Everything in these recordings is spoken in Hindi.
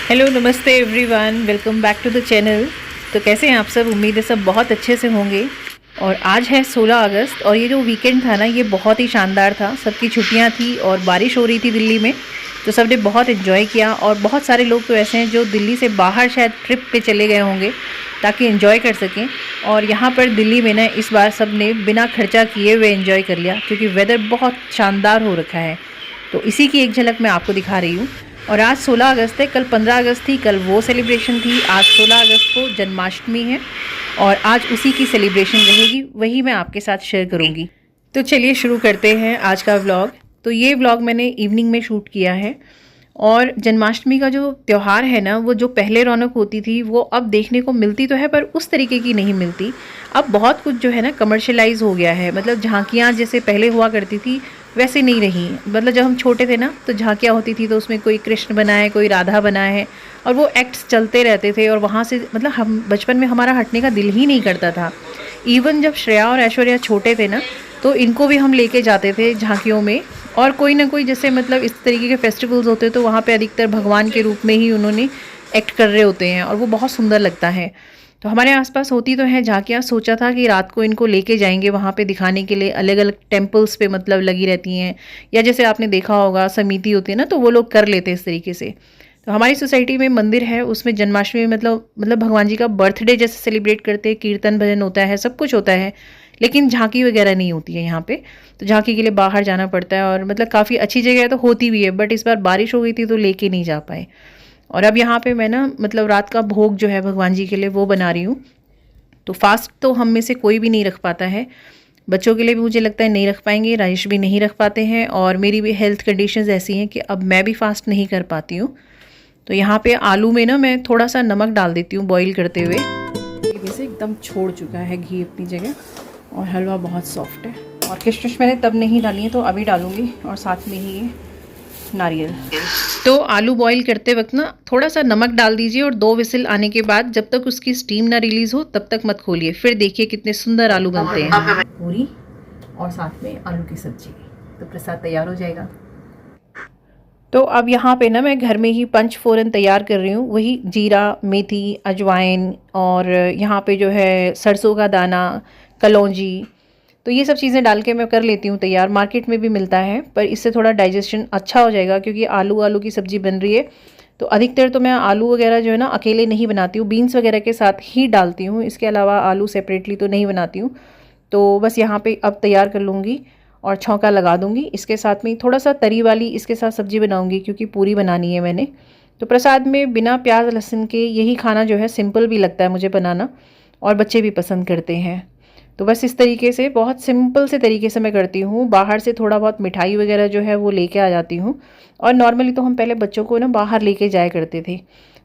हेलो नमस्ते everyone, welcome back to the channel. तो कैसे हैं आप सब? उम्मीद है सब बहुत अच्छे से होंगे। और आज है 16 अगस्त और ये जो वीकेंड था ना, ये बहुत ही शानदार था। सबकी छुट्टियां थी और बारिश हो रही थी दिल्ली में, तो सब ने बहुत इन्जॉय किया। और बहुत सारे लोग तो ऐसे हैं जो दिल्ली से बाहर शायद ट्रिप पे चले गए होंगे ताकि इन्जॉय कर सकें। और यहाँ पर दिल्ली में ना इस बार सब ने बिना खर्चा किए हुए इन्जॉय कर लिया, क्योंकि वेदर बहुत शानदार हो रखा है। तो इसी की एक झलक मैं आपको दिखा रही हूँ। और आज 16 अगस्त है, कल 15 अगस्त थी, कल वो सेलिब्रेशन थी। आज 16 अगस्त को जन्माष्टमी है और आज उसी की सेलिब्रेशन रहेगी, वही मैं आपके साथ शेयर करूँगी। तो चलिए शुरू करते हैं आज का व्लॉग। तो ये व्लॉग मैंने इवनिंग में शूट किया है। और जन्माष्टमी का जो त्यौहार है ना, वो जो पहले रौनक होती थी वो अब देखने को मिलती तो है, पर उस तरीके की नहीं मिलती। अब बहुत कुछ जो है ना कमर्शियलाइज हो गया है। मतलब झांकियाँ जैसे पहले हुआ करती थी वैसे नहीं रही। मतलब जब हम छोटे थे ना, तो झांकियाँ होती थी तो उसमें कोई कृष्ण बना है, कोई राधा बना है, और वो एक्ट्स चलते रहते थे। और वहाँ से मतलब हम बचपन में हमारा हटने का दिल ही नहीं करता था। इवन जब श्रेया और ऐश्वर्या छोटे थे ना, तो इनको भी हम लेके जाते थे झांकियों में। और कोई ना कोई जैसे मतलब इस तरीके के फेस्टिवल्स होते हैं तो वहाँ पे अधिकतर भगवान के रूप में ही उन्होंने एक्ट कर रहे होते हैं और वो बहुत सुंदर लगता है। तो हमारे आसपास होती तो हैं झांकियाँ। सोचा था कि रात को इनको लेके जाएंगे वहाँ पे दिखाने के लिए। अलग अलग टेम्पल्स पे मतलब लगी रहती हैं, या जैसे आपने देखा होगा समिति होती है ना, तो वो लोग कर लेते हैं इस तरीके से। तो हमारी सोसाइटी में मंदिर है, उसमें जन्माष्टमी में मतलब भगवान जी का बर्थडे जैसे सेलिब्रेट करते हैं, कीर्तन भजन होता है, सब कुछ होता है। लेकिन झांकी वगैरह नहीं होती है यहाँ पे। तो झांकी के लिए बाहर जाना पड़ता है। और मतलब काफ़ी अच्छी जगह है तो होती भी है, बट इस बार बारिश हो गई थी तो लेके नहीं जा पाए। और अब यहाँ पे मैं ना मतलब रात का भोग जो है भगवान जी के लिए वो बना रही हूँ। तो फास्ट तो हम में से कोई भी नहीं रख पाता है। बच्चों के लिए भी मुझे लगता है नहीं रख पाएंगे, राजेश भी नहीं रख पाते हैं, और मेरी भी हेल्थ कंडीशंस ऐसी हैं कि अब मैं भी फास्ट नहीं कर पाती हूँ। तो यहाँ पे आलू में ना मैं थोड़ा सा नमक डाल देती हूँ बॉईल करते हुए। वैसे एकदम छोड़ चुका है घी अपनी जगह, और हलवा बहुत सॉफ्ट है। और किशमिश मैंने तब नहीं डाली है तो अभी डालूँगी, और साथ में ही ये नारियल। तो आलू बॉईल करते वक्त ना थोड़ा सा नमक डाल दीजिए, और 2 विसिल आने के बाद जब तक उसकी स्टीम ना रिलीज़ हो तब तक मत खोलिए। फिर देखिए कितने सुंदर आलू बनते हैं। पूरी और साथ में आलू की सब्जी, तो प्रसाद तैयार हो जाएगा। तो अब यहाँ पे ना मैं घर में ही पंचफोरन तैयार कर रही हूँ। वही जीरा, मेथी, अजवाइन, और यहाँ पे जो है सरसों का दाना, कलौंजी, तो ये सब चीज़ें डाल के मैं कर लेती हूँ तैयार। मार्केट में भी मिलता है, पर इससे थोड़ा डाइजेशन अच्छा हो जाएगा, क्योंकि आलू की सब्ज़ी बन रही है। तो अधिकतर तो मैं आलू वगैरह जो है ना अकेले नहीं बनाती हूँ, बीन्स वगैरह के साथ ही डालती हूँ। इसके अलावा आलू सेपरेटली तो नहीं बनाती हूँ। तो बस यहाँ पे अब तैयार कर लूँगी और छौंका लगा दूँगी। इसके साथ में थोड़ा सा तरी वाली इसके साथ सब्ज़ी बनाऊँगी, क्योंकि पूरी बनानी है मैंने। तो प्रसाद में बिना प्याज लहसुन के यही खाना जो है सिंपल भी लगता है मुझे बनाना, और बच्चे भी पसंद करते हैं। तो बस इस तरीके से बहुत सिंपल से तरीके से मैं करती हूँ। बाहर से थोड़ा बहुत मिठाई वगैरह जो है वो लेके आ जाती हूँ। और नॉर्मली तो हम पहले बच्चों को ना बाहर लेके जाया करते थे।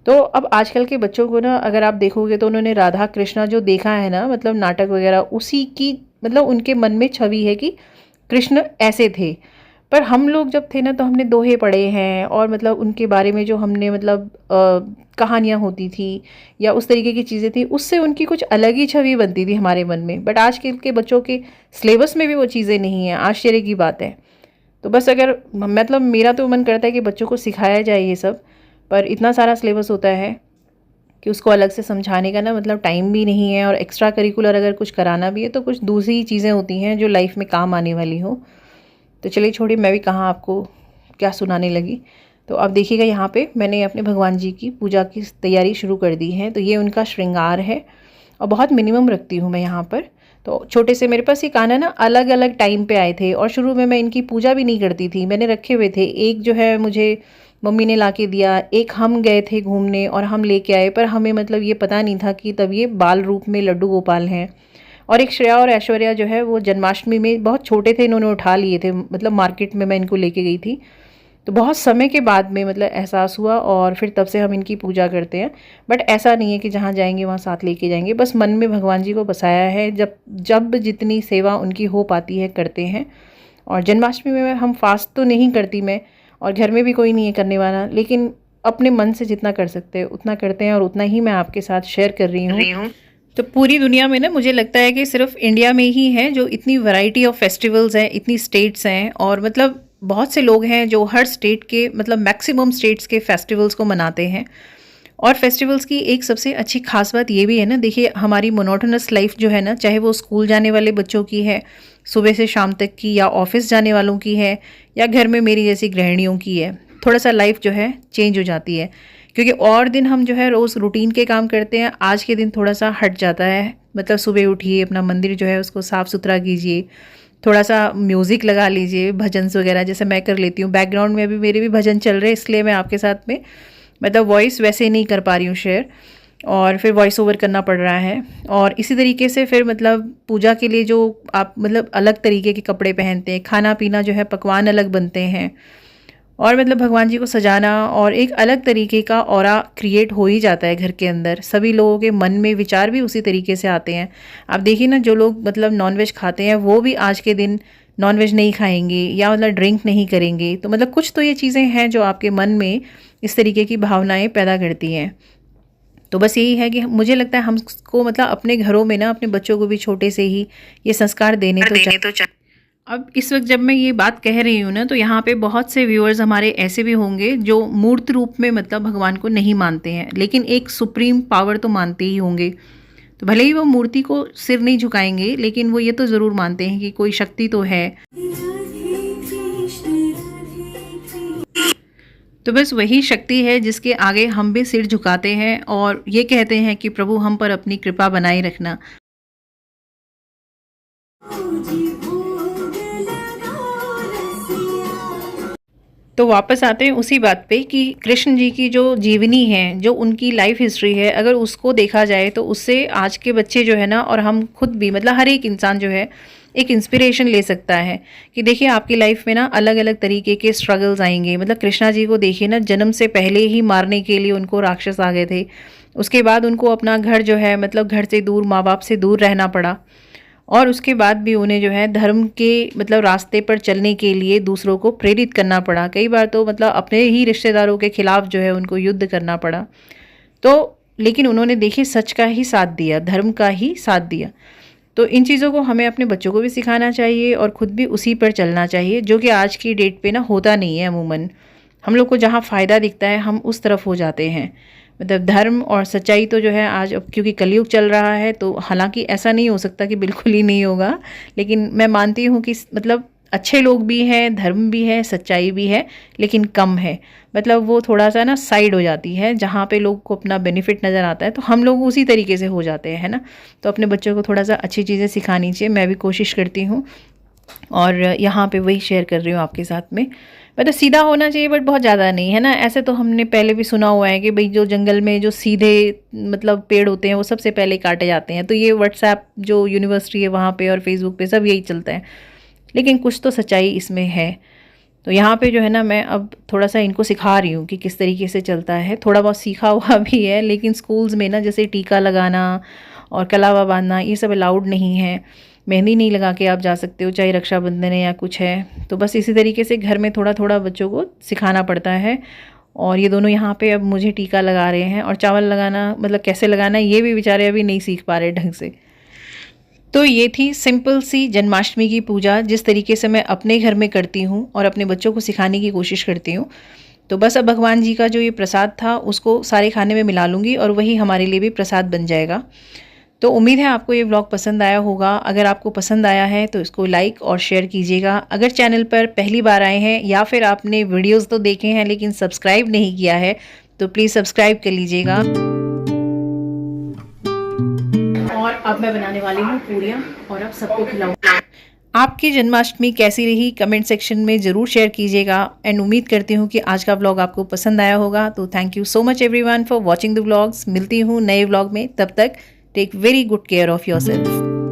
तो अब आजकल के बच्चों को ना अगर आप देखोगे तो उन्होंने राधा कृष्णा जो देखा है ना, मतलब नाटक वगैरह, उसी की मतलब उनके मन में छवि है कि कृष्ण ऐसे थे। पर हम लोग जब थे ना तो हमने दोहे पढ़े हैं, और मतलब उनके बारे में जो हमने मतलब कहानियाँ होती थी या उस तरीके की चीज़ें थी, उससे उनकी कुछ अलग ही छवि बनती थी हमारे मन में। बट आज के बच्चों के सिलेबस में भी वो चीज़ें नहीं हैं, आश्चर्य की बात है। तो बस अगर मतलब मेरा तो मन करता है कि बच्चों को सिखाया जाए ये सब, पर इतना सारा सिलेबस होता है कि उसको अलग से समझाने का ना मतलब टाइम भी नहीं है। और एक्स्ट्रा करिकुलर अगर कुछ कराना भी है तो कुछ दूसरी चीज़ें होती हैं जो लाइफ में काम आने वाली हो। तो चलिए छोड़िए, मैं भी कहाँ आपको क्या सुनाने लगी। तो अब देखिएगा यहाँ पे मैंने अपने भगवान जी की पूजा की तैयारी शुरू कर दी है। तो ये उनका श्रृंगार है, और बहुत मिनिमम रखती हूँ मैं यहाँ पर। तो छोटे से मेरे पास ये कान्हा ना अलग अलग टाइम पे आए थे, और शुरू में मैं इनकी पूजा भी नहीं करती थी। मैंने रखे हुए थे, एक जो है मुझे मम्मी ने ला के दिया, एक हम गए थे घूमने और हम लेके आए, पर हमें मतलब ये पता नहीं था कि तब ये बाल रूप में लड्डू गोपाल हैं। और एक श्रेया और ऐश्वर्या जो है वो जन्माष्टमी में बहुत छोटे थे, इन्होंने उठा लिए थे, मतलब मार्केट में मैं इनको लेके गई थी। तो बहुत समय के बाद में मतलब एहसास हुआ, और फिर तब से हम इनकी पूजा करते हैं। बट ऐसा नहीं है कि जहाँ जाएंगे वहाँ साथ लेके जाएंगे, बस मन में भगवान जी को बसाया है। जब जब जितनी सेवा उनकी हो पाती है करते हैं। और जन्माष्टमी में हम फास्ट तो नहीं करती मैं, और घर में भी कोई नहीं है करने वाला, लेकिन अपने मन से जितना कर सकते हैं उतना करते हैं, और उतना ही मैं आपके साथ शेयर कर रही हूँ। तो पूरी दुनिया में ना मुझे लगता है कि सिर्फ इंडिया में ही है जो इतनी वैरायटी ऑफ फेस्टिवल्स हैं, इतनी स्टेट्स हैं, और मतलब बहुत से लोग हैं जो हर स्टेट के मतलब मैक्सिमम स्टेट्स के फेस्टिवल्स को मनाते हैं। और फेस्टिवल्स की एक सबसे अच्छी खास बात ये भी है ना, देखिए हमारी मोनोटोनस लाइफ जो है ना, चाहे वो स्कूल जाने वाले बच्चों की है सुबह से शाम तक की, या ऑफिस जाने वालों की है, या घर में मेरी जैसी गृहिणियों की है, थोड़ा सा लाइफ जो है चेंज हो जाती है। क्योंकि और दिन हम जो है रोज़ रूटीन के काम करते हैं, आज के दिन थोड़ा सा हट जाता है। मतलब सुबह उठिए, अपना मंदिर जो है उसको साफ़ सुथरा कीजिए, थोड़ा सा म्यूज़िक लगा लीजिए, भजन वगैरह जैसे मैं कर लेती हूँ। बैकग्राउंड में अभी मेरे भी भजन चल रहे हैं, इसलिए मैं आपके साथ में मतलब वॉइस वैसे नहीं कर पा रही हूँ शेयर, और फिर वॉइस ओवर करना पड़ रहा है। और इसी तरीके से फिर मतलब पूजा के लिए जो आप मतलब अलग तरीके के कपड़े पहनते हैं, खाना पीना जो है पकवान अलग बनते हैं, और मतलब भगवान जी को सजाना, और एक अलग तरीके का ऑरा क्रिएट हो ही जाता है घर के अंदर। सभी लोगों के मन में विचार भी उसी तरीके से आते हैं। आप देखिए ना, जो लोग मतलब नॉनवेज खाते हैं वो भी आज के दिन नॉनवेज नहीं खाएंगे, या मतलब ड्रिंक नहीं करेंगे। तो मतलब कुछ तो ये चीज़ें हैं जो आपके मन में इस तरीके की भावनाएं पैदा करती हैं। तो बस यही है कि मुझे लगता है हमको मतलब अपने घरों में ना अपने बच्चों को भी छोटे से ही ये संस्कार देने तो चाहिए। अब इस वक्त जब मैं ये बात कह रही हूँ ना, तो यहाँ पे बहुत से व्यूअर्स हमारे ऐसे भी होंगे जो मूर्त रूप में मतलब भगवान को नहीं मानते हैं, लेकिन एक सुप्रीम पावर तो मानते ही होंगे। तो भले ही वो मूर्ति को सिर नहीं झुकाएंगे, लेकिन वो ये तो ज़रूर मानते हैं कि कोई शक्ति तो है। तो बस वही शक्ति है जिसके आगे हम भी सिर झुकाते हैं और ये कहते हैं कि प्रभु हम पर अपनी कृपा बनाए रखना। तो वापस आते हैं उसी बात पे कि कृष्ण जी की जो जीवनी है, जो उनकी लाइफ हिस्ट्री है, अगर उसको देखा जाए तो उससे आज के बच्चे जो है ना, और हम खुद भी मतलब हर एक इंसान जो है एक इंस्पिरेशन ले सकता है कि देखिए आपकी लाइफ में ना अलग अलग तरीके के स्ट्रगल्स आएंगे। मतलब कृष्णा जी को देखिए ना, जन्म से पहले ही मारने के लिए उनको राक्षस आ गए थे। उसके बाद उनको अपना घर जो है मतलब घर से दूर, माँ बाप से दूर रहना पड़ा, और उसके बाद भी उन्हें जो है धर्म के मतलब रास्ते पर चलने के लिए दूसरों को प्रेरित करना पड़ा। कई बार तो मतलब अपने ही रिश्तेदारों के खिलाफ जो है उनको युद्ध करना पड़ा। तो लेकिन उन्होंने देखिए सच का ही साथ दिया, धर्म का ही साथ दिया। तो इन चीज़ों को हमें अपने बच्चों को भी सिखाना चाहिए और ख़ुद भी उसी पर चलना चाहिए, जो कि आज की डेट पे ना होता नहीं है। अमूमन हम लोग को जहाँ फ़ायदा दिखता है हम उस तरफ हो जाते हैं। मतलब धर्म और सच्चाई तो जो है आज, अब क्योंकि कलयुग चल रहा है तो हालांकि ऐसा नहीं हो सकता कि बिल्कुल ही नहीं होगा, लेकिन मैं मानती हूँ कि मतलब अच्छे लोग भी हैं, धर्म भी है, सच्चाई भी है, लेकिन कम है। मतलब वो थोड़ा सा ना साइड हो जाती है, जहाँ पे लोग को अपना बेनिफिट नज़र आता है तो हम लोग उसी तरीके से हो जाते हैं, है ना। तो अपने बच्चों को थोड़ा सा अच्छी चीज़ें सिखानी चाहिए, मैं भी कोशिश करती हूँ और यहाँ पे वही शेयर कर रही हूँ आपके साथ में। मतलब सीधा होना चाहिए बट बहुत ज़्यादा नहीं, है ना। ऐसे तो हमने पहले भी सुना हुआ है कि भाई जो जंगल में जो सीधे मतलब पेड़ होते हैं वो सबसे पहले काटे जाते हैं। तो ये व्हाट्सएप जो यूनिवर्सिटी है वहाँ पे और फेसबुक पे सब यही चलता है, लेकिन कुछ तो सच्चाई इसमें है। तो यहाँ पे जो है ना, मैं अब थोड़ा सा इनको सिखा रही हूँ कि किस तरीके से चलता है। थोड़ा बहुत सीखा हुआ भी है, लेकिन स्कूल्स में ना जैसे टीका लगाना और कलावा बांधना ये सब अलाउड नहीं है। मेहंदी नहीं लगा के आप जा सकते हो, चाहे रक्षाबंधन है या कुछ है। तो बस इसी तरीके से घर में थोड़ा थोड़ा बच्चों को सिखाना पड़ता है। और ये दोनों यहाँ पे अब मुझे टीका लगा रहे हैं, और चावल लगाना मतलब कैसे लगाना ये भी बेचारे अभी नहीं सीख पा रहे ढंग से। तो ये थी सिंपल सी जन्माष्टमी की पूजा, जिस तरीके से मैं अपने घर में करती हूँ और अपने बच्चों को सिखाने की कोशिश करती हूँ। तो बस अब भगवान जी का जो ये प्रसाद था उसको सारे खाने में मिला लूँगी और वही हमारे लिए भी प्रसाद बन जाएगा। तो उम्मीद है आपको ये व्लॉग पसंद आया होगा। अगर आपको पसंद आया है तो इसको लाइक और शेयर कीजिएगा। अगर चैनल पर पहली बार आए हैं या फिर आपने वीडियोस तो देखे हैं लेकिन सब्सक्राइब नहीं किया है तो प्लीज़ सब्सक्राइब कर लीजिएगा। और अब मैं बनाने वाली हूँ पूरियाँ और अब सबको खिलाऊंगी। आपकी जन्माष्टमी कैसी रही कमेंट सेक्शन में ज़रूर शेयर कीजिएगा। एंड उम्मीद करती हूँ कि आज का व्लॉग आपको पसंद आया होगा। तो thank you so much everyone for watching the vlogs. मिलती हूँ नए व्लॉग में, तब तक take very good care of yourself.